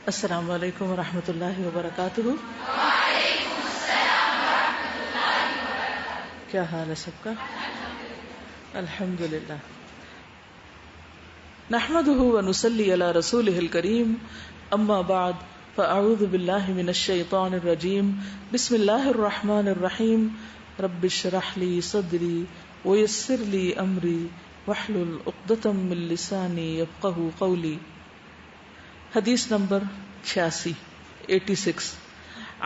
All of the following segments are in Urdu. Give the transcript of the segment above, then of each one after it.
السلام علیکم ورحمۃ اللہ وبرکاتہ۔ وعلیکم السلام ورحمۃ اللہ وبرکاتہ۔ کیا حال ہے سب کا؟ الحمد للہ۔ نحمده ونصلی علی رسولہ الکریم، اما بعد فاعوذ باللہ من الشیطان الرجیم، بسم اللہ الرحمن الرحیم، رب اشرح لی صدری ویسر لی امری واحلل عقدۃ من لسانی یفقہوا قولی۔ حدیث نمبر 86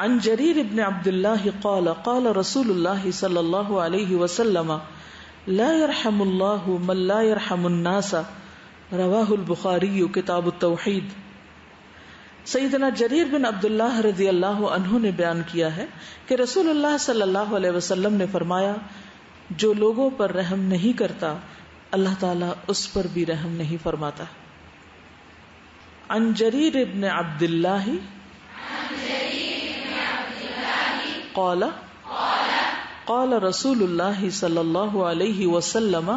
عن جریر بن عبد اللہ قال قال رسول اللہ صلی اللہ علیہ وسلم لا يرحم اللہ من لا يرحم الناس، رواہ البخاری کتاب التوحید۔ سیدنا جریر بن عبد اللہ رضی اللہ عنہ نے بیان کیا ہے کہ رسول اللہ صلی اللہ علیہ وسلم نے فرمایا، جو لوگوں پر رحم نہیں کرتا اللہ تعالیٰ اس پر بھی رحم نہیں فرماتا۔ عن جریر بن عبد اللہ قال قال رسول اللہ صلی اللہ علیہ وسلم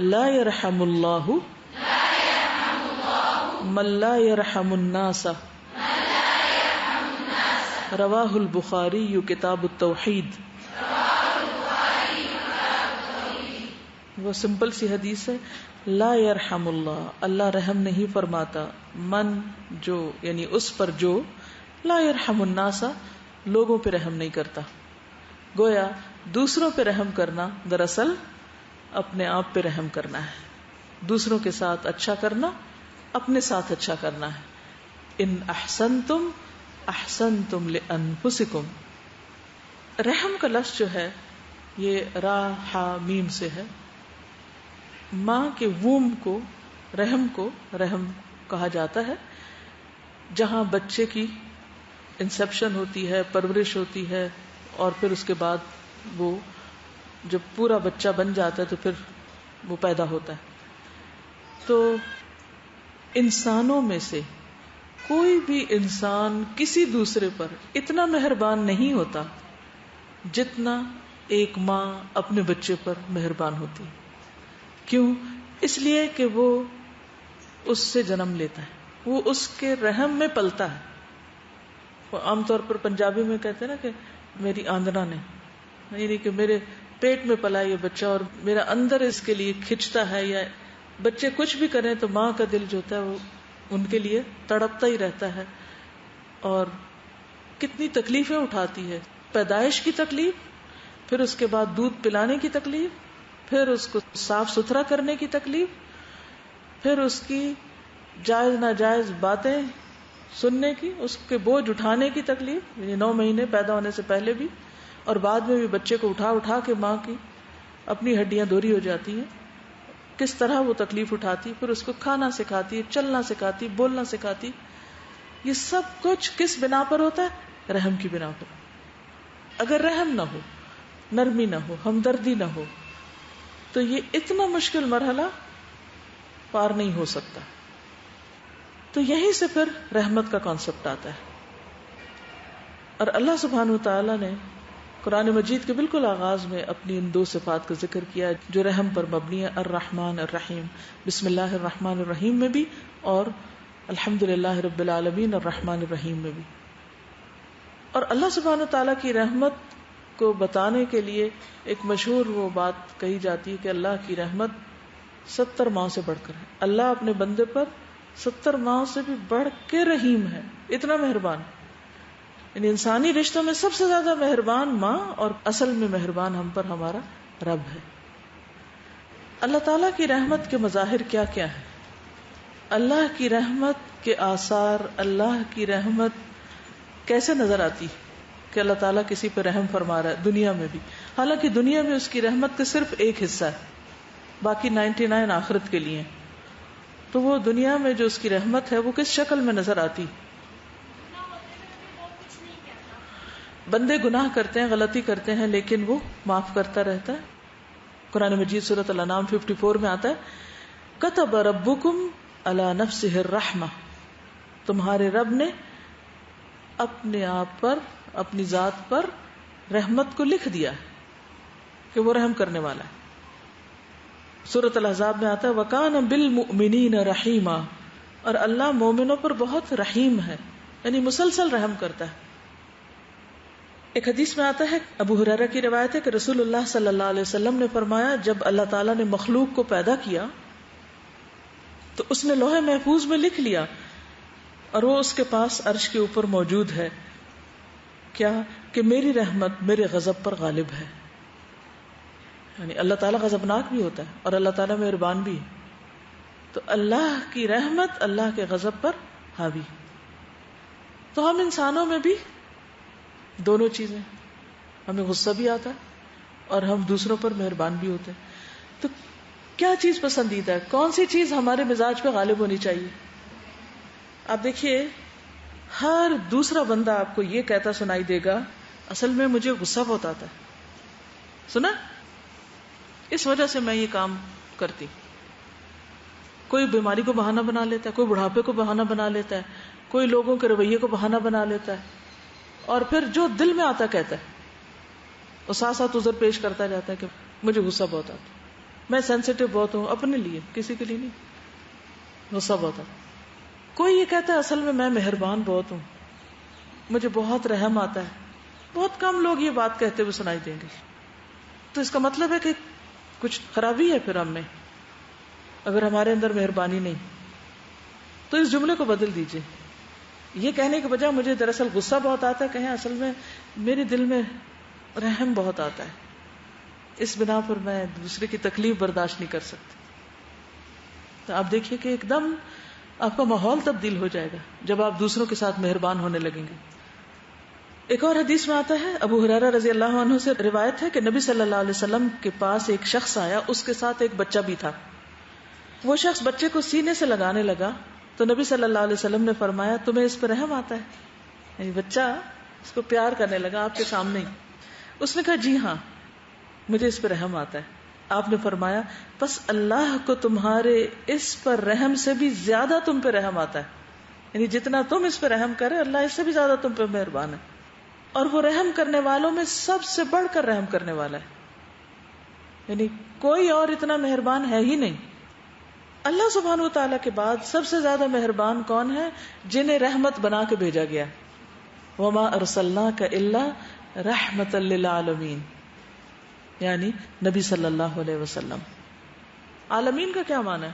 لا يرحم اللہ من لا يرحم الناس، رواہ البخاری کتاب التوحید۔ وہ سمپل سی حدیث ہے، لا يرحم اللہ، اللہ رحم نہیں فرماتا، من جو یعنی اس پر جو، لا يرحم الناس لوگوں پہ رحم نہیں کرتا۔ گویا دوسروں پہ رحم کرنا دراصل اپنے آپ پہ رحم کرنا ہے، دوسروں کے ساتھ اچھا کرنا، اپنے ساتھ اچھا کرنا ہے۔ ان احسنتم احسنتم لانفسکم۔ رحم کا لفظ جو ہے یہ را ہا میم سے ہے۔ ماں کے ووم کو، رحم کو رحم کہا جاتا ہے، جہاں بچے کی انسیپشن ہوتی ہے، پرورش ہوتی ہے، اور پھر اس کے بعد وہ جب پورا بچہ بن جاتا ہے تو پھر وہ پیدا ہوتا ہے۔ تو انسانوں میں سے کوئی بھی انسان کسی دوسرے پر اتنا مہربان نہیں ہوتا جتنا ایک ماں اپنے بچے پر مہربان ہوتی۔ کیوں؟ اس لیے کہ وہ اس سے جنم لیتا ہے، وہ اس کے رحم میں پلتا ہے۔ وہ عام طور پر پنجابی میں کہتے ہیں نا کہ میری آندنا نے، یعنی کہ میرے پیٹ میں پلا یہ بچہ اور میرا اندر اس کے لیے کھنچتا ہے، یا بچے کچھ بھی کریں تو ماں کا دل جو ہوتا ہے وہ ان کے لیے تڑپتا ہی رہتا ہے، اور کتنی تکلیفیں اٹھاتی ہے، پیدائش کی تکلیف، پھر اس کے بعد دودھ پلانے کی تکلیف، پھر اس کو صاف ستھرا کرنے کی تکلیف، پھر اس کی جائز ناجائز باتیں سننے کی، اس کے بوجھ اٹھانے کی تکلیف، یعنی 9 مہینے پیدا ہونے سے پہلے بھی اور بعد میں بھی بچے کو اٹھا اٹھا کے ماں کی اپنی ہڈیاں دوری ہو جاتی ہیں، کس طرح وہ تکلیف اٹھاتی، پھر اس کو کھانا سکھاتی، چلنا سکھاتی، بولنا سکھاتی۔ یہ سب کچھ کس بنا پر ہوتا ہے؟ رحم کی بنا پر۔ اگر رحم نہ ہو، نرمی نہ ہو، ہمدردی نہ ہو تو یہ اتنا مشکل مرحلہ پار نہیں ہو سکتا۔ تو یہیں سے پھر رحمت کا کانسیپٹ آتا ہے۔ اور اللہ سبحانہ وتعالی نے قرآن مجید کے بالکل آغاز میں اپنی ان 2 صفات کا ذکر کیا جو رحم پر مبنی ہے، الرحمن الرحیم، بسم اللہ الرحمن الرحیم میں بھی اور الحمدللہ رب العالمین الرحمن الرحیم میں بھی۔ اور اللہ سبحانہ وتعالی کی رحمت کو بتانے کے لیے ایک مشہور وہ بات کہی جاتی ہے کہ اللہ کی رحمت 70 ماؤں سے بڑھ کر ہے۔ اللہ اپنے بندے پر 70 ماؤں سے بھی بڑھ کے رحیم ہے، اتنا مہربان۔ یعنی انسانی رشتوں میں سب سے زیادہ مہربان ماں، اور اصل میں مہربان ہم پر ہمارا رب ہے۔ اللہ تعالیٰ کی رحمت کے مظاہر کیا کیا ہے؟ اللہ کی رحمت کے آثار، اللہ کی رحمت کیسے نظر آتی کہ اللہ تعالیٰ کسی پہ رحم فرما رہا ہے دنیا میں بھی، حالانکہ دنیا میں اس کی رحمت کا صرف ایک حصہ ہے، باقی 99 آخرت کے لیے۔ تو وہ دنیا میں جو اس کی رحمت ہے وہ کس شکل میں نظر آتی؟ بندے گناہ کرتے ہیں، غلطی کرتے ہیں، لیکن وہ معاف کرتا رہتا ہے۔ قرآن مجید سورۃ الانعام 54 میں آتا ہے، کتب ربکم علی نفسہ الرحمہ، تمہارے رب نے اپنے آپ پر، اپنی ذات پر رحمت کو لکھ دیا کہ وہ رحم کرنے والا ہے۔ سورۃ الاحزاب میں آتا ہے وَكَانَ بِالْمُؤْمِنِينَ رَحِيمًا، اور اللہ مومنوں پر بہت رحیم ہے، یعنی مسلسل رحم کرتا ہے. ایک حدیث میں آتا ہے، ابو ہریرہ کی روایت ہے کہ رسول اللہ صلی اللہ علیہ وسلم نے فرمایا جب اللہ تعالیٰ نے مخلوق کو پیدا کیا تو اس نے لوح محفوظ میں لکھ لیا اور وہ اس کے پاس عرش کے اوپر موجود ہے کیا کہ میری رحمت میرے غضب پر غالب ہے. یعنی اللہ تعالیٰ غضبناک بھی ہوتا ہے اور اللہ تعالیٰ مہربان بھی ہے، تو اللہ کی رحمت اللہ کے غضب پر حاوی. تو ہم انسانوں میں بھی دونوں چیزیں، ہمیں غصہ بھی آتا ہے اور ہم دوسروں پر مہربان بھی ہوتے ہیں. تو کیا چیز پسندیدہ ہے، کون سی چیز ہمارے مزاج پہ غالب ہونی چاہیے؟ آپ دیکھیے ہر دوسرا بندہ آپ کو یہ کہتا سنائی دے گا اصل میں مجھے غصہ بہت آتا ہے، سنا اس وجہ سے میں یہ کام کرتی. کوئی بیماری کو بہانہ بنا لیتا ہے، کوئی بڑھاپے کو بہانہ بنا لیتا ہے، کوئی لوگوں کے رویے کو بہانہ بنا لیتا ہے، اور پھر جو دل میں آتا کہتا ہے اور ساتھ ساتھ عذر پیش کرتا جاتا ہے کہ مجھے غصہ بہت آتا ہے، میں سینسیٹیو بہت ہوں، اپنے لیے کسی کے لیے نہیں، غصہ بہت آتا. کوئی یہ کہتا ہے اصل میں مہربان بہت ہوں، مجھے بہت رحم آتا ہے. بہت کم لوگ یہ بات کہتے ہوئے سنائی دیں گے. تو اس کا مطلب ہے کہ کچھ خرابی ہے پھر ہم میں، اگر ہمارے اندر مہربانی نہیں. تو اس جملے کو بدل دیجئے، یہ کہنے کے بجائے مجھے دراصل غصہ بہت آتا ہے، کہیں اصل میں میرے دل میں رحم بہت آتا ہے، اس بنا پر میں دوسرے کی تکلیف برداشت نہیں کر سکتی. تو آپ دیکھیے کہ ایک دم آپ کا ماحول تبدیل ہو جائے گا جب آپ دوسروں کے ساتھ مہربان ہونے لگیں گے. ایک اور حدیث میں آتا ہے، ابو ہریرہ رضی اللہ عنہ سے روایت ہے کہ نبی صلی اللہ علیہ وسلم کے پاس ایک شخص آیا، اس کے ساتھ ایک بچہ بھی تھا. وہ شخص بچے کو سینے سے لگانے لگا تو نبی صلی اللہ علیہ وسلم نے فرمایا تمہیں اس پہ رحم آتا ہے؟ یعنی بچہ اس کو پیار کرنے لگا آپ کے سامنے ہی. اس نے کہا جی ہاں مجھے اس پہ رحم آتا ہے. آپ نے فرمایا پس اللہ کو تمہارے اس پر رحم سے بھی زیادہ تم پہ رحم آتا ہے، یعنی جتنا تم اس پہ رحم کرے اللہ اس سے بھی زیادہ تم پہ مہربان ہے، اور وہ رحم کرنے والوں میں سب سے بڑھ کر رحم کرنے والا ہے. یعنی کوئی اور اتنا مہربان ہے ہی نہیں. اللہ سبحانہ و تعالیٰ کے بعد سب سے زیادہ مہربان کون ہے؟ جنہیں رحمت بنا کے بھیجا گیا. وما ارسلناک الا رحمتا للعالمین، یعنی نبی صلی اللہ علیہ وسلم. عالمین کا کیا معنی ہے؟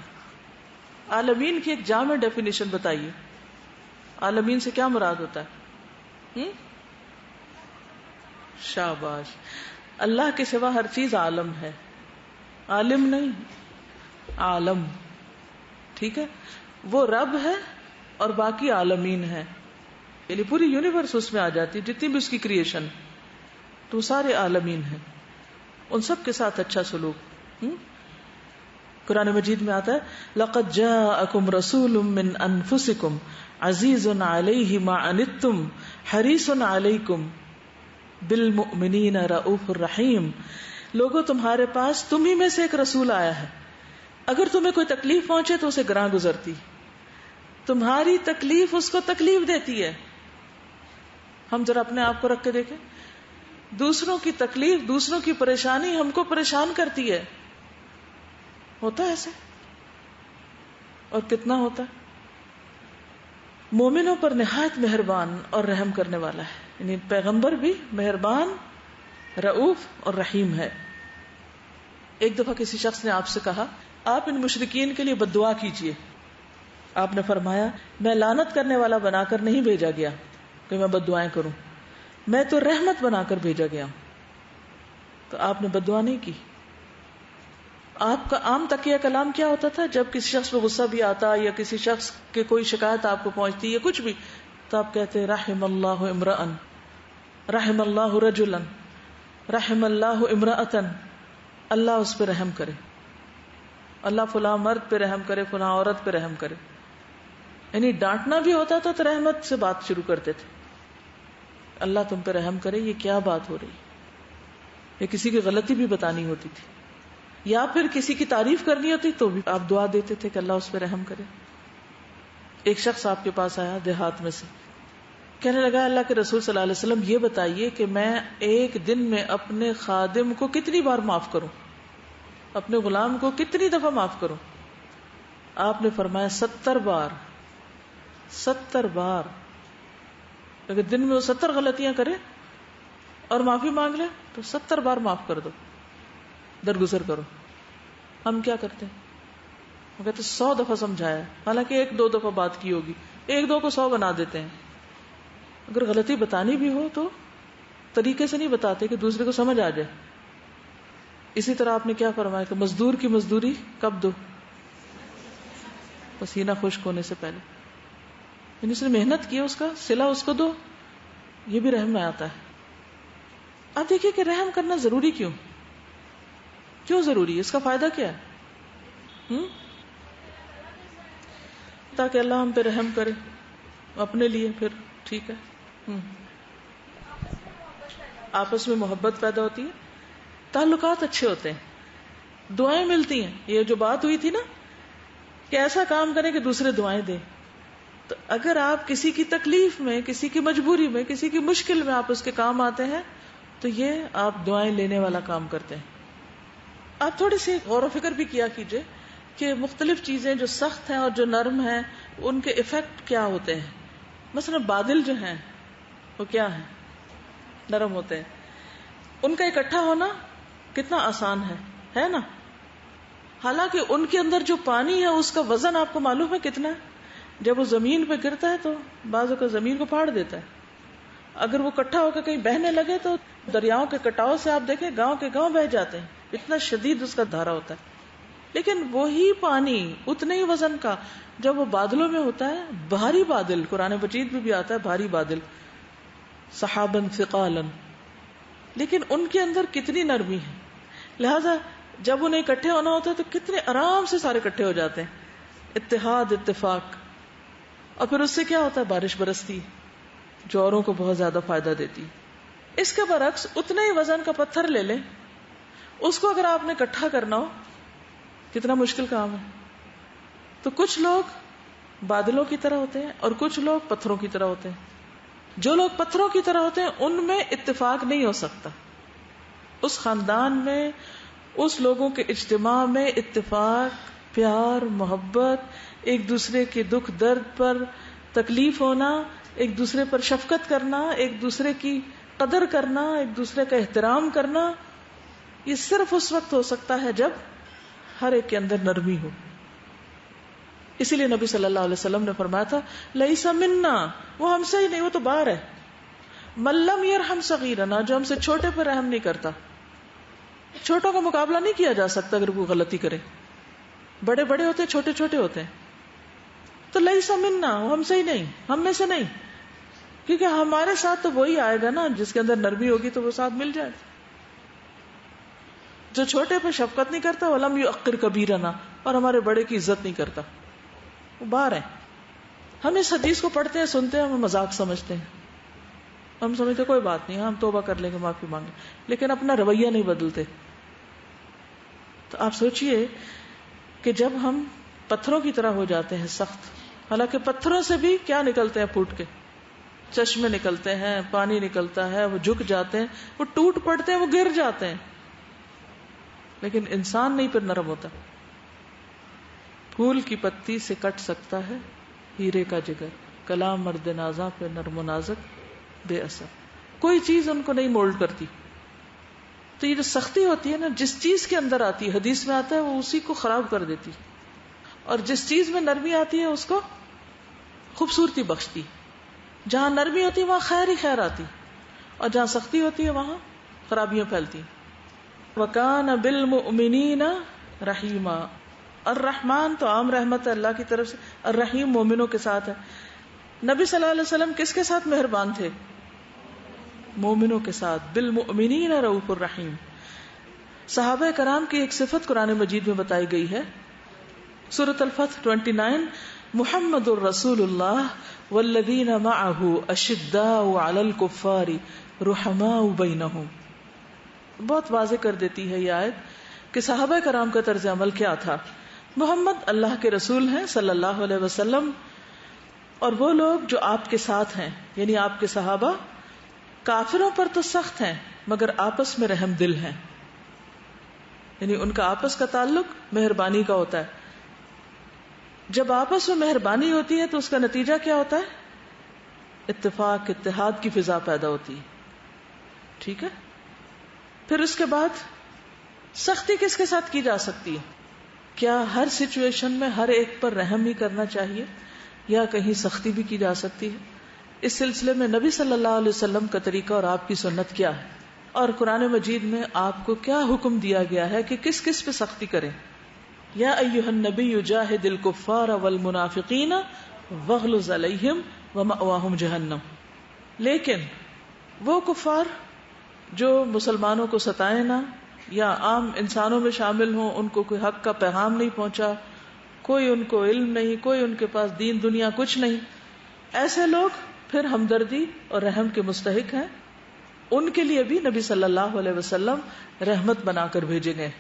عالمین کی ایک جامع ڈیفینیشن بتائیے. عالمین سے کیا مراد ہوتا ہے؟ شاباش. اللہ کے سوا ہر چیز عالم ہے، عالم نہیں، عالم. ٹھیک ہے، وہ رب ہے اور باقی عالمین ہے، یعنی پوری یونیورس اس میں آ جاتی ہے، جتنی بھی اس کی کریشن، تو سارے عالمین ہیں. ان سب کے ساتھ اچھا سلوک. قرآن مجید میں آتا ہے لَقَدْ جَاءَكُمْ رَسُولٌ مِّنْ أَنفُسِكُمْ عَزِيزٌ عَلَيْهِ مَا عَنِتُّمْ حَرِيصٌ عَلَيْكُمْ بِالْمُؤْمِنِينَ رَءُوفٌ رَحِيمٌ. لوگوں تمہارے پاس تمہیں میں سے ایک رسول آیا ہے، اگر تمہیں کوئی تکلیف پہنچے تو اسے گراں گزرتی، تمہاری تکلیف اس کو تکلیف دیتی ہے. ہم ذرا اپنے آپ کو رکھ کے دیکھیں، دوسروں کی تکلیف، دوسروں کی پریشانی ہم کو پریشان کرتی ہے. ہوتا ہے ایسے؟ اور کتنا ہوتا ہے؟ مومنوں پر نہایت مہربان اور رحم کرنے والا ہے، یعنی پیغمبر بھی مہربان، رؤوف اور رحیم ہے. ایک دفعہ کسی شخص نے آپ سے کہا آپ ان مشرکین کے لیے بد دعا کیجیے. آپ نے فرمایا میں لعنت کرنے والا بنا کر نہیں بھیجا گیا کہ میں بد دعائیں کروں، میں تو رحمت بنا کر بھیجا گیا. تو آپ نے بد دعا نہیں کی. آپ کا عام تقیہ کلام کیا ہوتا تھا جب کسی شخص پہ غصہ بھی آتا یا کسی شخص کے کوئی شکایت آپ کو پہنچتی یا کچھ بھی، تو آپ کہتے رحم اللہ امرأن، رحم اللہ رجلا، رحم اللہ امرأتن، اللہ اس پہ رحم کرے، اللہ فلاں مرد پہ رحم کرے، فلاں عورت پہ رحم کرے. یعنی ڈانٹنا بھی ہوتا تھا تو رحمت سے بات شروع کرتے تھے، اللہ تم پہ رحم کرے، یہ کیا بات ہو رہی. یا کسی کی غلطی بھی بتانی ہوتی تھی یا پھر کسی کی تعریف کرنی ہوتی تو بھی آپ دعا دیتے تھے کہ اللہ اس پہ رحم کرے. ایک شخص آپ کے پاس آیا دیہات میں سے، کہنے لگا اللہ کے رسول صلی اللہ علیہ وسلم یہ بتائیے کہ میں ایک دن میں اپنے خادم کو کتنی بار معاف کروں. اپنے غلام کو کتنی دفعہ معاف کروں؟ آپ نے فرمایا 70 بار. 70 بار. اگر دن میں وہ 70 غلطیاں کرے اور معافی مانگ لے تو 70 بار معاف کر دو، درگزر کرو. ہم کیا کرتے ہیں؟ وہ کہتے 100 دفعہ سمجھایا، حالانکہ 1-2 دفعہ بات کی ہوگی، 1-2 کو 100 بنا دیتے ہیں. اگر غلطی بتانی بھی ہو تو طریقے سے نہیں بتاتے کہ دوسرے کو سمجھ آ جائے. اسی طرح آپ نے کیا فرمایا کہ مزدور کی مزدوری کب دو؟ پسینہ خشک ہونے سے پہلے. یعنی اس نے محنت کی، اس کا صلہ اس کو دو. یہ بھی رحم میں آتا ہے. اب دیکھیے کہ رحم کرنا ضروری کیوں ضروری ہے؟ اس کا فائدہ کیا ہے؟ تاکہ اللہ ہم پہ رحم کرے اپنے لیے. پھر ٹھیک ہے، آپس میں محبت پیدا ہوتی ہے، تعلقات اچھے ہوتے ہیں، دعائیں ملتی ہیں. یہ جو بات ہوئی تھی نا کہ ایسا کام کریں کہ دوسرے دعائیں دیں، تو اگر آپ کسی کی تکلیف میں، کسی کی مجبوری میں، کسی کی مشکل میں آپ اس کے کام آتے ہیں تو یہ آپ دعائیں لینے والا کام کرتے ہیں. آپ تھوڑی سی غور و فکر بھی کیا کیجئے کہ مختلف چیزیں جو سخت ہیں اور جو نرم ہیں ان کے ایفیکٹ کیا ہوتے ہیں. مثلا بادل جو ہیں وہ کیا ہیں؟ نرم ہوتے ہیں. ان کا اکٹھا ہونا کتنا آسان ہے نا. حالانکہ ان کے اندر جو پانی ہے اس کا وزن آپ کو معلوم ہے کتنا ہے. جب وہ زمین پہ گرتا ہے تو بعضوں کا زمین کو پھاڑ دیتا ہے. اگر وہ اکٹھا ہو کے کہیں بہنے لگے تو دریاؤں کے کٹاؤ سے آپ دیکھیں گاؤں کے گاؤں بہ جاتے ہیں، اتنا شدید اس کا دھارا ہوتا ہے. لیکن وہی پانی اتنے ہی وزن کا جب وہ بادلوں میں ہوتا ہے، بھاری بادل، قرآن مجید میں بھی آتا ہے بھاری بادل، سحابا ثقالا، لیکن ان کے اندر کتنی نرمی ہے. لہذا جب انہیں اکٹھے ہونا ہوتا ہے تو کتنے آرام سے سارے اکٹھے ہو جاتے ہیں. اتحاد، اتفاق. اور پھر اس سے کیا ہوتا ہے؟ بارش برستی جو اوروں کو بہت زیادہ فائدہ دیتی. اس کے برعکس اتنے ہی وزن کا پتھر لے لیں، اس کو اگر آپ نے اکٹھا کرنا ہو کتنا مشکل کام ہے. تو کچھ لوگ بادلوں کی طرح ہوتے ہیں اور کچھ لوگ پتھروں کی طرح ہوتے ہیں. جو لوگ پتھروں کی طرح ہوتے ہیں ان میں اتفاق نہیں ہو سکتا. اس خاندان میں، اس لوگوں کے اجتماع میں اتفاق، پیار، محبت، ایک دوسرے کے دکھ درد پر تکلیف ہونا، ایک دوسرے پر شفقت کرنا، ایک دوسرے کی قدر کرنا، ایک دوسرے کا احترام کرنا، یہ صرف اس وقت ہو سکتا ہے جب ہر ایک کے اندر نرمی ہو. اسی لیے نبی صلی اللہ علیہ وسلم نے فرمایا تھا لیس منا، وہ ہم سے ہی نہیں، وہ تو باہر ہے. من لم یرحم صغیرنا، جو ہم سے چھوٹے پر رحم نہیں کرتا. چھوٹوں کا مقابلہ نہیں کیا جا سکتا اگر کوئی غلطی کرے. بڑے بڑے ہوتے ہیں، چھوٹے چھوٹے ہوتے ہیں. تو لیس منا، وہ ہم سے ہی نہیں، ہم میں سے نہیں. کیونکہ ہمارے ساتھ تو وہی آئے گا نا جس کے اندر نرمی ہوگی، تو وہ ساتھ مل جائے. جو چھوٹے پہ شفقت نہیں کرتا ولم یؤقر کبیرنا، اور ہمارے بڑے کی عزت نہیں کرتا، وہ باہر ہیں. ہم اس حدیث کو پڑھتے ہیں، سنتے ہیں، ہم مذاق سمجھتے ہیں، ہم سمجھتے کوئی بات نہیں، ہم توبہ کر لیں گے، معافی مانگیں، لیکن اپنا رویہ نہیں بدلتے. تو آپ سوچئے کہ جب ہم پتھروں کی طرح ہو جاتے ہیں سخت، حالانکہ پتھروں سے بھی کیا نکلتے ہیں پھوٹ کے، چشمے نکلتے ہیں، پانی نکلتا ہے، وہ جھک جاتے ہیں، وہ ٹوٹ پڑتے ہیں، وہ گر جاتے ہیں، لیکن انسان نہیں پھر نرم ہوتا. پھول کی پتی سے کٹ سکتا ہے ہیرے کا جگر، کلام مرد نازاں پہ نرم و نازک بے اثر. کوئی چیز ان کو نہیں مولڈ کرتی. تو یہ جو سختی ہوتی ہے نا، جس چیز کے اندر آتی ہے، حدیث میں آتا ہے، وہ اسی کو خراب کر دیتی، اور جس چیز میں نرمی آتی ہے اس کو خوبصورتی بخشتی. جہاں نرمی ہوتی ہے وہاں خیر ہی خیر آتی، اور جہاں سختی ہوتی ہے وہاں خرابیاں پھیلتی. وَكَانَ بِالْمُؤْمِنِينَ رَحِيمًا. الرحمن تو عام رحمت ہے اللہ کی طرف سے، الرحیم مومنوں کے ساتھ ہے. نبی صلی اللہ علیہ وسلم کس کے ساتھ مہربان تھے؟ مومنوں کے ساتھ. بالمؤمنین رؤوف الرحیم. صحابہ کرام کی ایک صفت قرآن مجید میں بتائی گئی ہے، سورۃ الفتح 29، محمد الرسول اللہ والذین معہ اشداء علی الکفار رحماء بینہم. بہت واضح کر دیتی ہے یہ آیت کہ صحابہ کرام کا طرز عمل کیا تھا. محمد اللہ کے رسول ہیں صلی اللہ علیہ وسلم، اور وہ لوگ جو آپ کے ساتھ ہیں، یعنی آپ کے صحابہ، کافروں پر تو سخت ہیں مگر آپس میں رحم دل ہیں. یعنی ان کا آپس کا تعلق مہربانی کا ہوتا ہے. جب آپس میں مہربانی ہوتی ہے تو اس کا نتیجہ کیا ہوتا ہے؟ اتفاق، اتحاد کی فضا پیدا ہوتی ہے. ٹھیک ہے. پھر اس کے بعد سختی کس کے ساتھ کی جا سکتی ہے؟ کیا ہر سچویشن میں ہر ایک پر رحم ہی کرنا چاہیے یا کہیں سختی بھی کی جا سکتی ہے؟ اس سلسلے میں نبی صلی اللہ علیہ وسلم کا طریقہ اور آپ کی سنت کیا ہے، اور قرآن مجید میں آپ کو کیا حکم دیا گیا ہے کہ کس کس پہ سختی کریں؟ یا ایھا النبی جاہد الکفار والمنافقین واغلظ علیہم ومأواہم جہنم. لیکن وہ کفار جو مسلمانوں کو ستائیں نہ یا عام انسانوں میں شامل ہوں، ان کو کوئی حق کا پیغام نہیں پہنچا، کوئی ان کو علم نہیں، کوئی ان کے پاس دین دنیا کچھ نہیں، ایسے لوگ پھر ہمدردی اور رحم کے مستحق ہیں. ان کے لیے بھی نبی صلی اللہ علیہ وسلم رحمت بنا کر بھیجے گئے.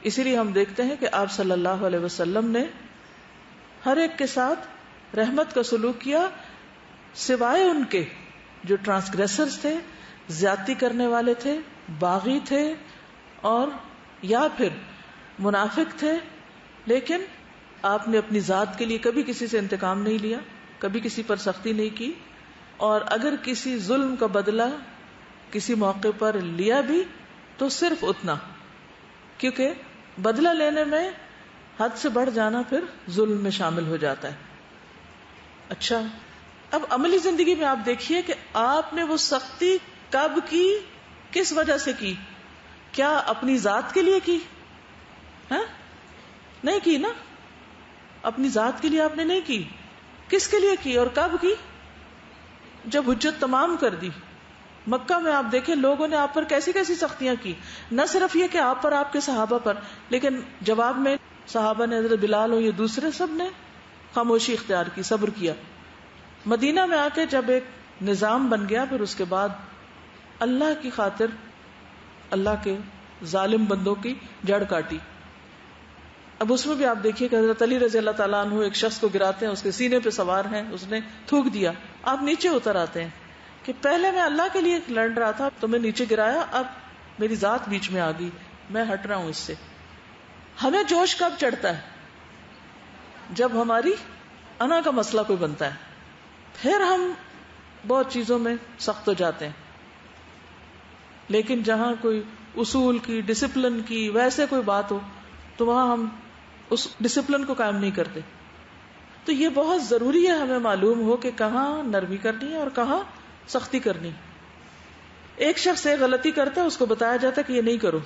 اسی لیے ہم دیکھتے ہیں کہ آپ صلی اللہ علیہ وسلم نے ہر ایک کے ساتھ رحمت کا سلوک کیا، سوائے ان کے جو ٹرانسگریسرز تھے، زیادتی کرنے والے تھے، باغی تھے اور یا پھر منافق تھے. لیکن آپ نے اپنی ذات کے لیے کبھی کسی سے انتقام نہیں لیا، کبھی کسی پر سختی نہیں کی، اور اگر کسی ظلم کا بدلہ کسی موقع پر لیا بھی تو صرف اتنا، کیونکہ بدلہ لینے میں حد سے بڑھ جانا پھر ظلم میں شامل ہو جاتا ہے. اچھا، اب عملی زندگی میں آپ دیکھیے کہ آپ نے وہ سختی کب کی، کس وجہ سے کی؟ کیا اپنی ذات کے لیے کی؟ نہیں کی نا. اپنی ذات کے لیے آپ نے نہیں کی. کس کے لیے کی اور کب کی؟ جب حجت تمام کر دی. مکہ میں آپ دیکھیں لوگوں نے آپ پر کیسی کیسی سختیاں کی، نہ صرف یہ کہ آپ پر، آپ کے صحابہ پر، لیکن جواب میں صحابہ نے، حضرت بلال ہو یہ دوسرے، سب نے خاموشی اختیار کی، صبر کیا. مدینہ میں آ کے جب ایک نظام بن گیا، پھر اس کے بعد اللہ کی خاطر اللہ کے ظالم بندوں کی جڑ کاٹی. اب اس میں بھی آپ دیکھیے کہ حضرت علی رضی اللہ تعالیٰ عنہ ایک شخص کو گراتے ہیں، اس کے سینے پہ سوار ہیں، اس نے تھوک دیا. آپ نیچے اتر آتے ہیں کہ پہلے میں اللہ کے لیے لڑ رہا تھا، تو میں نیچے گرایا، اب میری ذات بیچ میں آ گئی، میں ہٹ رہا ہوں اس سے. ہمیں جوش کب چڑھتا ہے؟ جب ہماری انا کا مسئلہ کوئی بنتا ہے، پھر ہم بہت چیزوں میں سخت ہو جاتے ہیں. لیکن جہاں کوئی اصول کی، ڈسپلن کی، ویسے کوئی بات ہو تو وہاں ہم اس ڈسپلن کو قائم نہیں کرتے. تو یہ بہت ضروری ہے ہمیں معلوم ہو کہ کہاں نرمی کرنی ہے اور کہاں سختی کرنی. ایک شخص ایک غلطی کرتا ہے، اس کو بتایا جاتا ہے کہ یہ نہیں کرو،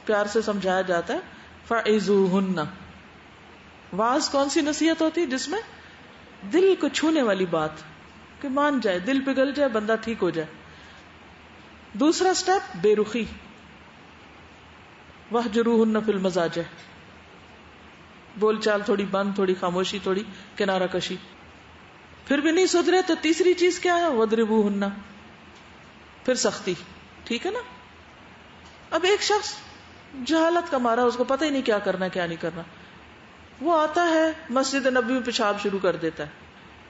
پیار سے سمجھایا جاتا ہے. فَعِظُوهُنَّ. واعظ کون سی نصیحت ہوتی ہے؟ جس میں دل کو چھونے والی بات، کہ مان جائے، دل پگھل جائے، بندہ ٹھیک ہو جائے. دوسرا سٹیپ بے رخی. وَاهْجُرُوهُنَّ فِي الْمَضَاجِعِ. بول چال تھوڑی بند، تھوڑی خاموشی، تھوڑی کنارہ کشی. پھر بھی نہیں سدھرے تو تیسری چیز کیا ہے؟ وَاضْرِبُوهُنَّ. پھر سختی. ٹھیک ہے نا. اب ایک شخص جہالت کا مارا، اس کو پتہ ہی نہیں کیا کرنا کیا نہیں کرنا، وہ آتا ہے مسجد نبوی میں پیشاب شروع کر دیتا ہے.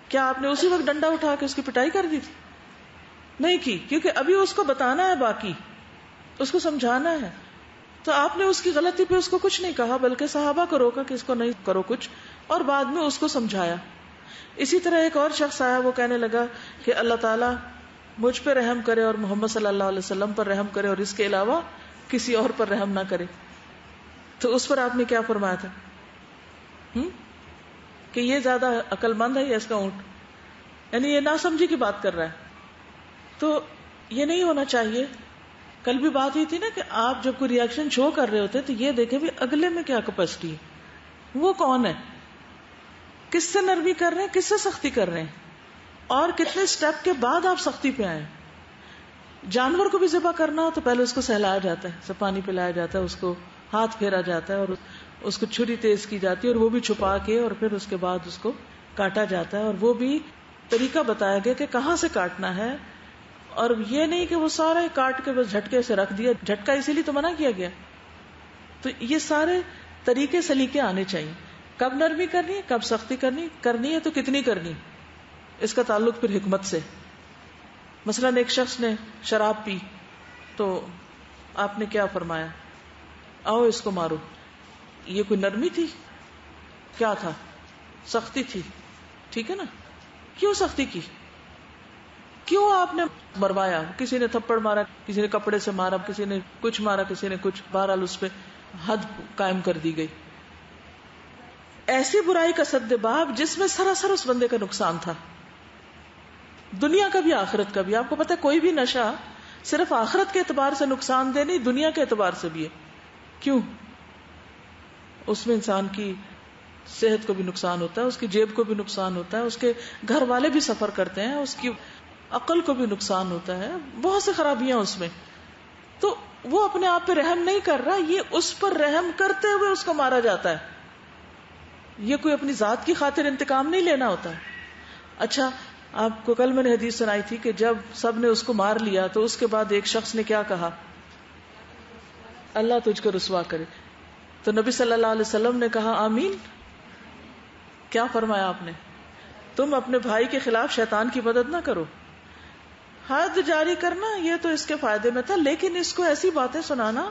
کیا آپ نے اسی وقت ڈنڈا اٹھا کے اس کی پٹائی کر دی تھی؟ نہیں کی، کیونکہ ابھی اس کو بتانا ہے، باقی اس کو سمجھانا ہے. تو آپ نے اس کی غلطی پہ اس کو کچھ نہیں کہا، بلکہ صحابہ کو روکا کہ اس کو نہیں کرو کچھ، اور بعد میں اس کو سمجھایا. اسی طرح ایک اور شخص آیا، وہ کہنے لگا کہ اللہ تعالیٰ مجھ پہ رحم کرے اور محمد صلی اللہ علیہ وسلم پر رحم کرے، اور اس کے علاوہ کسی اور پر رحم نہ کرے. تو اس پر آپ نے کیا فرمایا تھا؟ کہ یہ زیادہ عقل مند ہے یا اس کا اونٹ؟ یعنی یہ ناسمجھی کی بات کر رہا ہے. تو یہ نہیں ہونا چاہیے. کل بھی بات ہوئی تھی نا کہ آپ جب کوئی ری ایکشن شو کر رہے ہوتے تو یہ دیکھیں بھی اگلے میں کیا کیپیسٹی ہے، وہ کون ہے، کس سے نرمی کر رہے ہیں، کس سے سختی کر رہے ہیں، اور کتنے سٹیپ کے بعد آپ سختی پہ آئے. جانور کو بھی ذبح کرنا ہو تو پہلے اس کو سہلایا جاتا ہے، اسے پانی پلایا جاتا ہے، اس کو ہاتھ پھیرا جاتا ہے، اور اس کو چھری تیز کی جاتی ہے، اور وہ بھی چھپا کے، اور پھر اس کے بعد اس کو کاٹا جاتا ہے. اور وہ بھی طریقہ بتایا گیا کہ کہاں سے کاٹنا ہے، اور یہ نہیں کہ وہ سارا کاٹ کے بس جھٹکے سے رکھ دیا، جھٹکا اسی لیے تو منع کیا گیا. تو یہ سارے طریقے سلیقے آنے چاہیے. کب نرمی کرنی ہے، کب سختی کرنی ہے تو کتنی کرنی، اس کا تعلق پھر حکمت سے. مثلا ایک شخص نے شراب پی تو آپ نے کیا فرمایا آؤ اس کو مارو. یہ کوئی نرمی تھی؟ کیا تھا؟ سختی تھی. ٹھیک ہے نا. کیوں سختی کی؟ کیوں آپ نے مروایا؟ کسی نے تھپڑ مارا، کسی نے کپڑے سے مارا، کسی نے کچھ مارا، کسی نے کچھ. بہرحال اس پہ حد قائم کر دی گئی. ایسی برائی کا سد باب جس میں سراسر اس بندے کا نقصان تھا، دنیا کا بھی آخرت کا بھی. آپ کو پتا ہے کوئی بھی نشہ صرف آخرت کے اعتبار سے نقصان دہ نہیں، دنیا کے اعتبار سے بھی ہے. کیوں؟ اس میں انسان کی صحت کو بھی نقصان ہوتا ہے، اس کی جیب کو بھی نقصان ہوتا ہے، اس کے گھر والے بھی سفر کرتے ہیں، اس کی عقل کو بھی نقصان ہوتا ہے، بہت سی خرابیاں اس میں. تو وہ اپنے آپ پہ رحم نہیں کر رہا، یہ اس پر رحم کرتے ہوئے اس کو مارا جاتا ہے. یہ کوئی اپنی ذات کی خاطر انتقام نہیں لینا ہوتا ہے. اچھا، آپ کو کل میں نے حدیث سنائی تھی کہ جب سب نے اس کو مار لیا تو اس کے بعد ایک شخص نے کیا کہا؟ اللہ تجھ کو رسوا کرے. تو نبی صلی اللہ علیہ وسلم نے کہا آمین. کیا فرمایا آپ نے؟ تم اپنے بھائی کے خلاف شیطان کی مدد نہ کرو. حد جاری کرنا یہ تو اس کے فائدے میں تھا، لیکن اس کو ایسی باتیں سنانا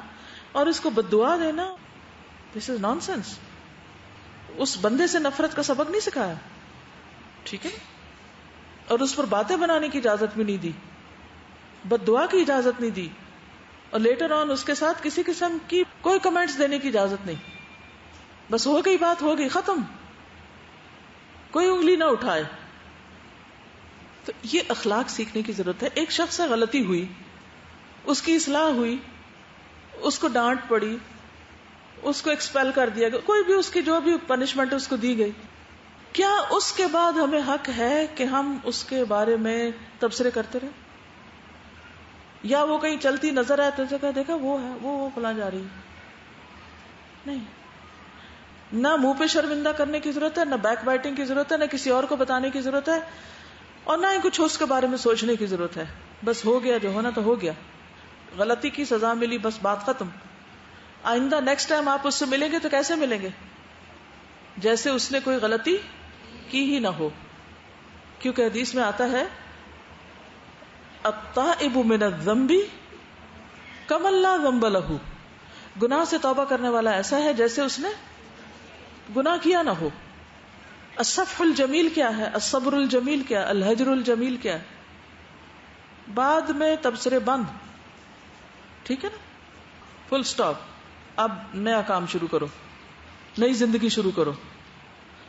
اور اس کو بددعا دینا، دس از نان سینس. اس بندے سے نفرت کا سبق نہیں سکھایا. ٹھیک ہے. اور اس پر باتیں بنانے کی اجازت بھی نہیں دی، بددعا کی اجازت نہیں دی، اور لیٹر آن اس کے ساتھ کسی قسم کی کوئی کمنٹس دینے کی اجازت نہیں. بس ہو گئی بات، ہو گئی، ختم، کوئی انگلی نہ اٹھائے. تو یہ اخلاق سیکھنے کی ضرورت ہے. ایک شخص سے غلطی ہوئی، اس کی اصلاح ہوئی، اس کو ڈانٹ پڑی، اس کو ایکسپیل کر دیا گیا، کوئی بھی اس کی جو بھی پنشمنٹ اس کو دی گئی، کیا اس کے بعد ہمیں حق ہے کہ ہم اس کے بارے میں تبصرے کرتے رہے؟ یا وہ کہیں چلتی نظر آئے تو کہا دیکھا وہ ہے، وہ فلاں جا رہی ہے؟ نہیں. نہ منہ پہ شرمندہ کرنے کی ضرورت ہے، نہ بیک بائٹنگ کی ضرورت ہے، نہ کسی اور کو بتانے کی ضرورت ہے، اور نہ ہی کچھ اس کے بارے میں سوچنے کی ضرورت ہے. بس ہو گیا، جو ہونا تو ہو گیا. غلطی کی سزا ملی، بس بات ختم. آئندہ نیکسٹ ٹائم آپ اس سے ملیں گے تو کیسے ملیں گے؟ جیسے اس نے کوئی غلطی کی ہی نہ ہو. کیونکہ حدیث میں آتا ہے التائب من الذنب کمن لا ذنب لہ. گناہ سے توبہ کرنے والا ایسا ہے جیسے اس نے گناہ کیا نہ ہو. الصفح الجمیل کیا ہے؟ الصبر الجمیل کیا ہے؟ الحجر الجمیل کیا ہے؟ بعد میں تبصرے بند. ٹھیک ہے نا؟ فل سٹاپ. اب نیا کام شروع کرو، نئی زندگی شروع کرو.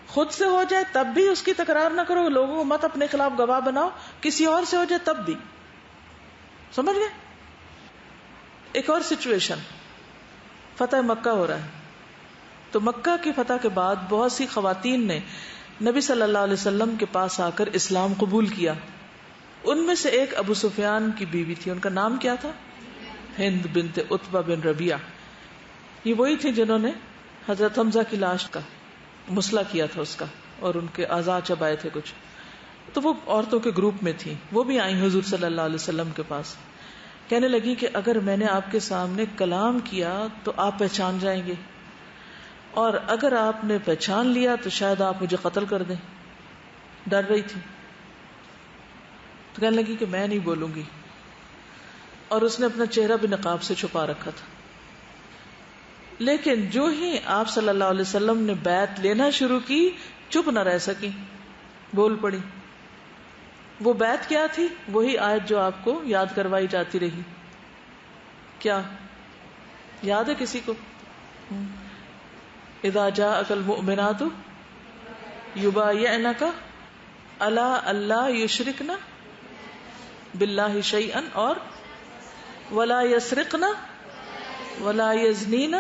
خود سے ہو جائے تب بھی اس کی تکرار نہ کرو، لوگوں کو مت اپنے خلاف گواہ بناؤ. کسی اور سے ہو جائے تب بھی. سمجھ گئے؟ ایک اور سچویشن، فتح مکہ ہو رہا ہے. تو مکہ کی فتح کے بعد بہت سی خواتین نے نبی صلی اللہ علیہ وسلم کے پاس آ کر اسلام قبول کیا. ان میں سے ایک ابو سفیان کی بیوی تھی. ان کا نام کیا تھا؟ ہند بنت عتبہ بن ربیعہ. یہ وہی تھی جنہوں نے حضرت حمزہ کی لاش کا مسئلہ کیا تھا اس کا، اور ان کے اعضاء چبائے تھے کچھ. تو وہ عورتوں کے گروپ میں تھی. وہ بھی آئیں حضور صلی اللہ علیہ وسلم کے پاس. کہنے لگی کہ اگر میں نے آپ کے سامنے کلام کیا تو آپ پہچان جائیں گے، اور اگر آپ نے پہچان لیا تو شاید آپ مجھے قتل کر دیں. ڈر رہی تھی. تو کہنے لگی کہ میں نہیں بولوں گی. اور اس نے اپنا چہرہ بھی نقاب سے چھپا رکھا تھا. لیکن جو ہی آپ صلی اللہ علیہ وسلم نے بیعت لینا شروع کی، چپ نہ رہ سکی، بول پڑی. وہ بیعت کیا تھی؟ وہی آیت جو آپ کو یاد کروائی جاتی رہی. کیا یاد ہے کسی کو؟ اذا جاءک المؤمنات یبایعنک علی الا یشرکن باللہ شیئا، اور ولا یسرقن ولا یزنین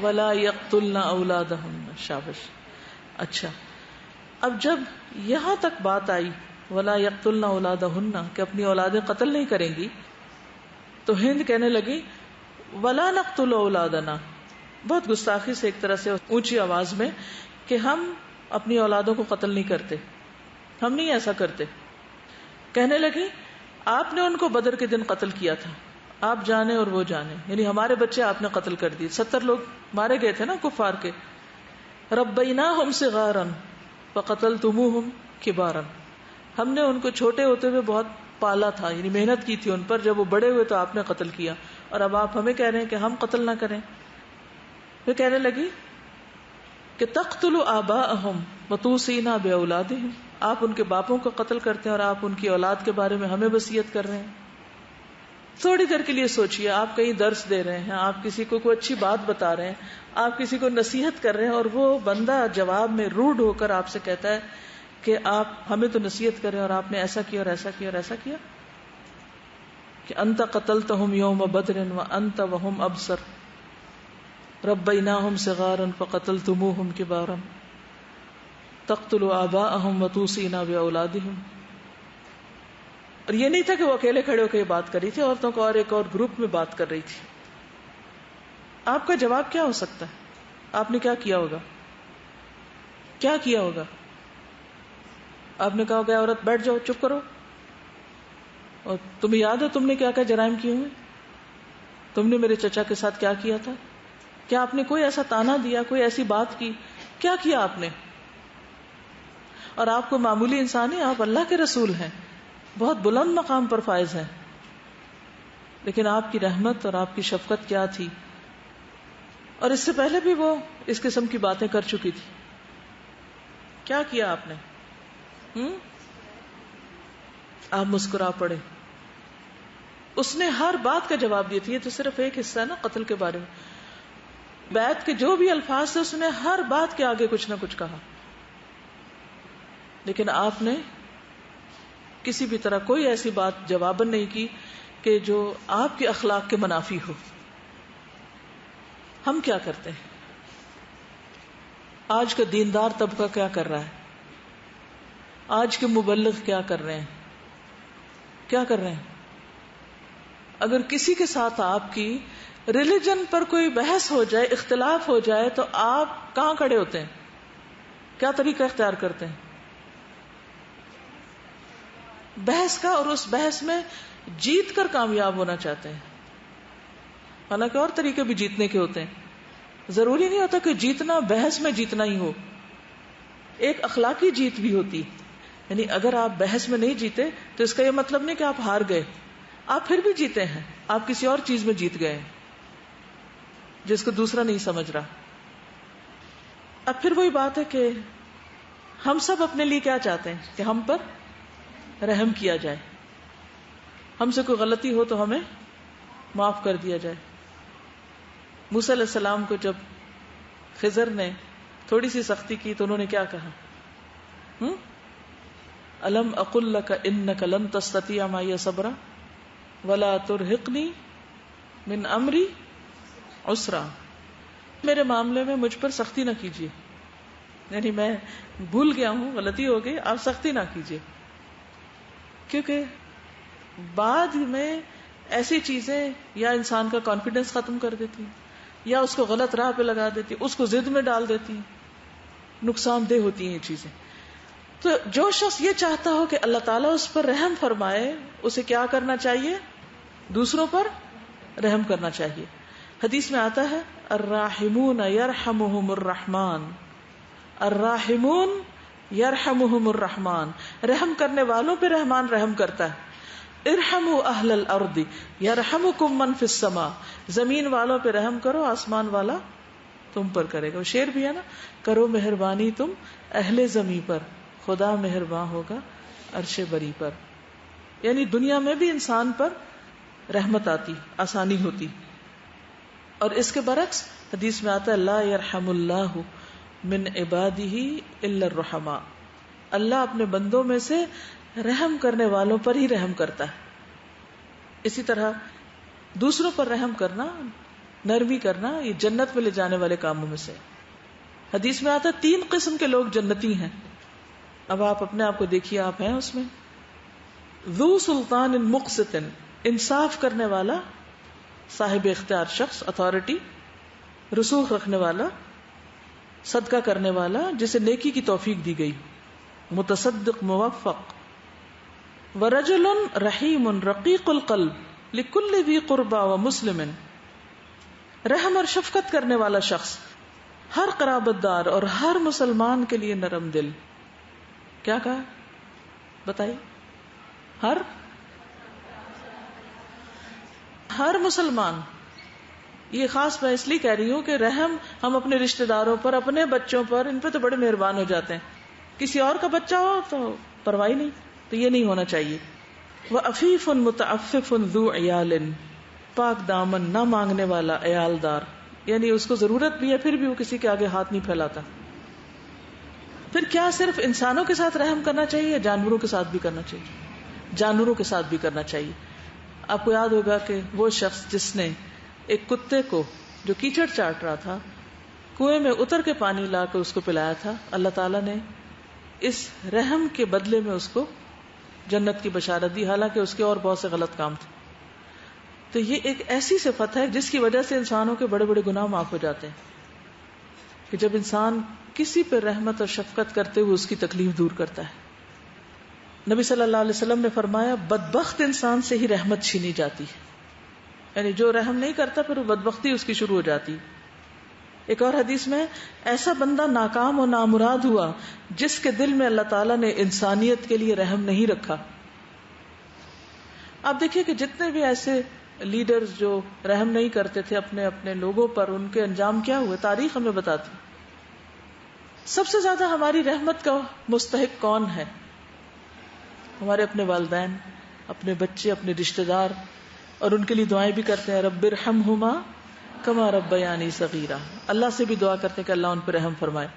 ولا یقتلن اولادہن. شاباش. اچھا، اب جب یہاں تک بات آئی ولا یقتلن اولادہن کہ اپنی اولادیں قتل نہیں کریں گی، تو ہند کہنے لگی ولا نقتل اولادنا، بہت گستاخی سے، ایک طرح سے اونچی آواز میں، کہ ہم اپنی اولادوں کو قتل نہیں کرتے، ہم نہیں ایسا کرتے. کہنے لگی آپ نے ان کو بدر کے دن قتل کیا تھا، آپ جانے اور وہ جانے، یعنی ہمارے بچے آپ نے قتل کر دیے. 70 لوگ مارے گئے تھے نا کفار کے. ربیناہم صغارا فقتلتموہم کبارا، ہم نے ان کو چھوٹے ہوتے ہوئے بہت پالا تھا، یعنی محنت کی تھی ان پر. جب وہ بڑے ہوئے تو آپ نے قتل کیا، اور اب آپ ہمیں کہہ رہے ہیں کہ ہم قتل نہ کریں. وہ کہنے لگی کہ تقتل آباءہم وتوصینا باولادہم، آپ ان کے باپوں کو قتل کرتے ہیں اور آپ ان کی اولاد کے بارے میں ہمیں وصیت کر رہے ہیں. تھوڑی دیر کے لیے سوچئے، آپ کہیں درس دے رہے ہیں، آپ کسی کو کوئی اچھی بات بتا رہے ہیں، آپ کسی کو نصیحت کر رہے ہیں، اور وہ بندہ جواب میں روڈ ہو کر آپ سے کہتا ہے کہ آپ ہمیں تو نصیحت کریں اور آپ نے ایسا کیا اور ایسا کیا اور ایسا کیا، کہ انت قتلتہم یوم بدر وانت وہم ابصر ربیناہم صغارا فقتلتموہم کبارا تقتل آباءہم وتوصینا باولادہم. اور یہ نہیں تھا کہ وہ اکیلے کھڑے ہو کے یہ بات کر رہی تھی، عورتوں کو اور ایک اور گروپ میں بات کر رہی تھی. آپ کا جواب کیا ہو سکتا ہے؟ آپ نے کیا کیا ہوگا؟ کیا کیا ہوگا؟ آپ نے کہا ہوگا عورت بیٹھ جاؤ، چپ کرو. اور تمہیں یاد ہے تم نے کیا کیا جرائم کیے ہوئے؟ تم نے میرے چچا کے ساتھ کیا کیا تھا؟ کیا آپ نے کوئی ایسا تانا دیا، کوئی ایسی بات کی؟ کیا کیا آپ نے؟ اور آپ کو معمولی انسان ہیں، آپ اللہ کے رسول ہیں، بہت بلند مقام پر فائز ہیں، لیکن آپ کی رحمت اور آپ کی شفقت کیا تھی؟ اور اس سے پہلے بھی وہ اس قسم کی باتیں کر چکی تھی. کیا کیا آپ نے؟ آپ مسکرا پڑے. اس نے ہر بات کا جواب دیا تھا. یہ تو صرف ایک حصہ ہے نا قتل کے بارے میں. بیعت کے جو بھی الفاظ تھے اس نے ہر بات کے آگے کچھ نہ کچھ کہا، لیکن آپ نے کسی بھی طرح کوئی ایسی بات جواباً نہیں کی کہ جو آپ کے اخلاق کے منافی ہو. ہم کیا کرتے ہیں؟ آج کا دیندار طبقہ کیا کر رہا ہے؟ آج کے مبلغ کیا کر رہے ہیں؟ کیا کر رہے ہیں؟ اگر کسی کے ساتھ آپ کی ریلیجن پر کوئی بحث ہو جائے، اختلاف ہو جائے، تو آپ کہاں کھڑے ہوتے ہیں؟ کیا طریقہ اختیار کرتے ہیں؟ بحث کا، اور اس بحث میں جیت کر کامیاب ہونا چاہتے ہیں. حالانکہ اور طریقے بھی جیتنے کے ہوتے ہیں. ضروری نہیں ہوتا کہ جیتنا بحث میں جیتنا ہی ہو. ایک اخلاقی جیت بھی ہوتی، یعنی اگر آپ بحث میں نہیں جیتے تو اس کا یہ مطلب نہیں کہ آپ ہار گئے، آپ پھر بھی جیتے ہیں، آپ کسی اور چیز میں جیت گئے جس کو دوسرا نہیں سمجھ رہا. اب پھر وہی بات ہے کہ ہم سب اپنے لیے کیا چاہتے ہیں کہ ہم پر رحم کیا جائے، ہم سے کوئی غلطی ہو تو ہمیں معاف کر دیا جائے. موسیٰ علیہ السلام کو جب خضر نے تھوڑی سی سختی کی تو انہوں نے کیا کہا؟ الم اقل لک انک لن تستطیع معی صبرا ولا ترہقنی من امری عسرا. میرے معاملے میں مجھ پر سختی نہ کیجیے، یعنی میں بھول گیا ہوں، غلطی ہو گئی، آپ سختی نہ کیجیے. کیونکہ بعد میں ایسی چیزیں یا انسان کا کانفیڈنس ختم کر دیتی، یا اس کو غلط راہ پہ لگا دیتی، اس کو ضد میں ڈال دیتی، نقصان دہ ہوتی ہیں یہ چیزیں. تو جو شخص یہ چاہتا ہو کہ اللہ تعالیٰ اس پر رحم فرمائے، اسے کیا کرنا چاہیے؟ دوسروں پر رحم کرنا چاہیے. حدیث میں آتا ہے الراحمون یرحمہم الرحمن، الراحمون یرحمہم الرحمن، رحم کرنے والوں پہ رحمان رحم کرتا ہے. ارحموا اہل الارض یرحمکم من فی السماء، زمین والوں پہ رحم کرو، آسمان والا تم پر کرے گا. وہ شعر بھی ہے نا، کرو مہربانی تم اہل زمین پر، خدا مہرباں ہوگا عرش بری پر. یعنی دنیا میں بھی انسان پر رحمت آتی، آسانی ہوتی. اور اس کے برعکس حدیث میں آتا ہے لا یرحم اللہ من عبادہ الا الرحماء، اللہ اپنے بندوں میں سے رحم کرنے والوں پر ہی رحم کرتا ہے. اسی طرح دوسروں پر رحم کرنا، نرمی کرنا، یہ جنت میں لے جانے والے کاموں میں سے. حدیث میں آتا ہے 3 قسم کے لوگ جنتی ہیں. اب آپ اپنے آپ کو دیکھیے، آپ ہیں اس میں. ذو سلطان مقسط، انصاف کرنے والا، صاحب اختیار شخص، اتھارٹی، رسوخ رکھنے والا، صدقہ کرنے والا جسے نیکی کی توفیق دی گئی، متصدق موفق. ورجل رحیم رقیق القلب لکل ذی قربى ومسلم، رحم اور شفقت کرنے والا شخص، ہر قرابت دار اور ہر مسلمان کے لیے نرم دل. کیا کہا؟ بتائیے. ہر مسلمان، یہ خاص میں اس لیے کہہ رہی ہوں کہ رحم ہم اپنے رشتہ داروں پر، اپنے بچوں پر، ان پہ تو بڑے مہربان ہو جاتے ہیں. کسی اور کا بچہ ہو تو پرواہ نہیں، تو یہ نہیں ہونا چاہیے. وَعَفِيفٌ مُتَعَفِّفٌ ذُو عِيَالٍ، پاک دامن، نہ مانگنے والا، عیال دار، یعنی اس کو ضرورت بھی ہے پھر بھی وہ کسی کے آگے ہاتھ نہیں پھیلاتا. پھر کیا صرف انسانوں کے ساتھ رحم کرنا چاہیے یا جانوروں کے ساتھ بھی کرنا چاہیے؟ جانوروں کے ساتھ بھی کرنا چاہیے. آپ کو یاد ہوگا کہ وہ شخص جس نے ایک کتے کو جو کیچڑ چاٹ رہا تھا کنویں میں اتر کے پانی لا کے اس کو پلایا تھا، اللہ تعالیٰ نے اس رحم کے بدلے میں اس کو جنت کی بشارت دی، حالانکہ اس کے اور بہت سے غلط کام تھے. تو یہ ایک ایسی صفت ہے جس کی وجہ سے انسانوں کے بڑے بڑے گناہ معاف ہو جاتے ہیں، کہ جب انسان کسی پہ رحمت اور شفقت کرتے ہوئے اس کی تکلیف دور کرتا ہے. نبی صلی اللہ علیہ وسلم نے فرمایا بدبخت انسان سے ہی رحمت چھینی جاتی ہے، یعنی جو رحم نہیں کرتا پھر وہ بدبختی اس کی شروع ہو جاتی. ایک اور حدیث میں ایسا بندہ ناکام اور نامراد ہوا جس کے دل میں اللہ تعالیٰ نے انسانیت کے لیے رحم نہیں رکھا. آپ دیکھیے کہ جتنے بھی ایسے لیڈرز جو رحم نہیں کرتے تھے اپنے اپنے لوگوں پر، ان کے انجام کیا ہوئے تاریخ ہمیں بتاتی. سب سے زیادہ ہماری رحمت کا مستحق کون ہے؟ ہمارے اپنے والدین، اپنے بچے، اپنے رشتہ دار، اور ان کے لیے دعائیں بھی کرتے ہیں رب ارحمہما کما ربیانی صغیرا. اللہ سے بھی دعا کرتے ہیں کہ اللہ ان پہ رحم فرمائے.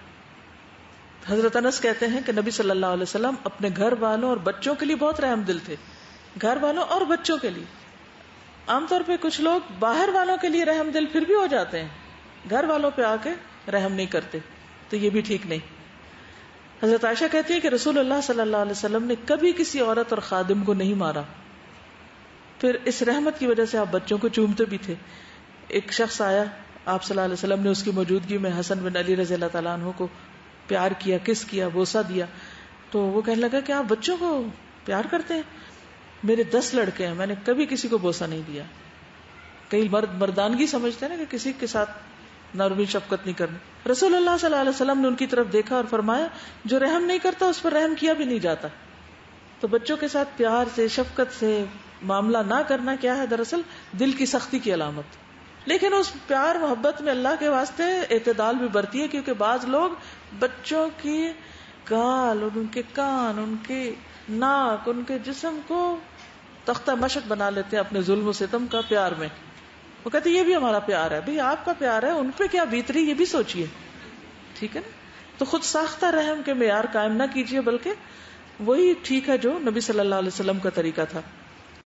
حضرت انس کہتے ہیں کہ نبی صلی اللہ علیہ وسلم اپنے گھر والوں اور بچوں کے لیے بہت رحم دل تھے. گھر والوں اور بچوں کے لیے. عام طور پہ کچھ لوگ باہر والوں کے لیے رحم دل پھر بھی ہو جاتے ہیں، گھر والوں پہ آ کے رحم نہیں کرتے، تو یہ بھی ٹھیک نہیں. حضرت عائشہ کہتی ہے کہ رسول اللہ صلی اللہ علیہ وسلم نے کبھی کسی عورت اور خادم کو نہیں مارا. پھر اس رحمت کی وجہ سے آپ بچوں کو چومتے بھی تھے. ایک شخص آیا، آپ صلی اللہ علیہ وسلم نے اس کی موجودگی میں حسن بن علی رضی اللہ تعالیٰ عنہ کو پیار کیا، کس کیا، بوسہ دیا. تو وہ کہنے لگا کہ آپ بچوں کو پیار کرتے ہیں؟ میرے 10 لڑکے ہیں، میں نے کبھی کسی کو بوسہ نہیں دیا. کئی مرد مردانگی سمجھتے ہیں نا کہ کسی کے ساتھ نرمی شفقت نہیں کرنی. رسول اللہ صلی اللہ علیہ وسلم نے ان کی طرف دیکھا اور فرمایا جو رحم نہیں کرتا اس پر رحم کیا بھی نہیں جاتا. تو بچوں کے ساتھ پیار سے، شفقت سے معاملہ نہ کرنا کیا ہے؟ دراصل دل کی سختی کی علامت. لیکن اس پیار محبت میں اللہ کے واسطے اعتدال بھی برتی ہے، کیونکہ بعض لوگ بچوں کی گال، ان کے کان، ان کے ناک، ان کے جسم کو تختہ مشق بنا لیتے ہیں اپنے ظلم و ستم کا پیار میں. وہ کہتے ہیں یہ بھی ہمارا پیار ہے. بھئی آپ کا پیار ہے، ان پہ کیا بیت رہی یہ بھی سوچئے. ٹھیک ہے نا؟ تو خود ساختہ رحم کے معیار قائم نہ کیجئے، بلکہ وہی ٹھیک ہے جو نبی صلی اللہ علیہ وسلم کا طریقہ تھا.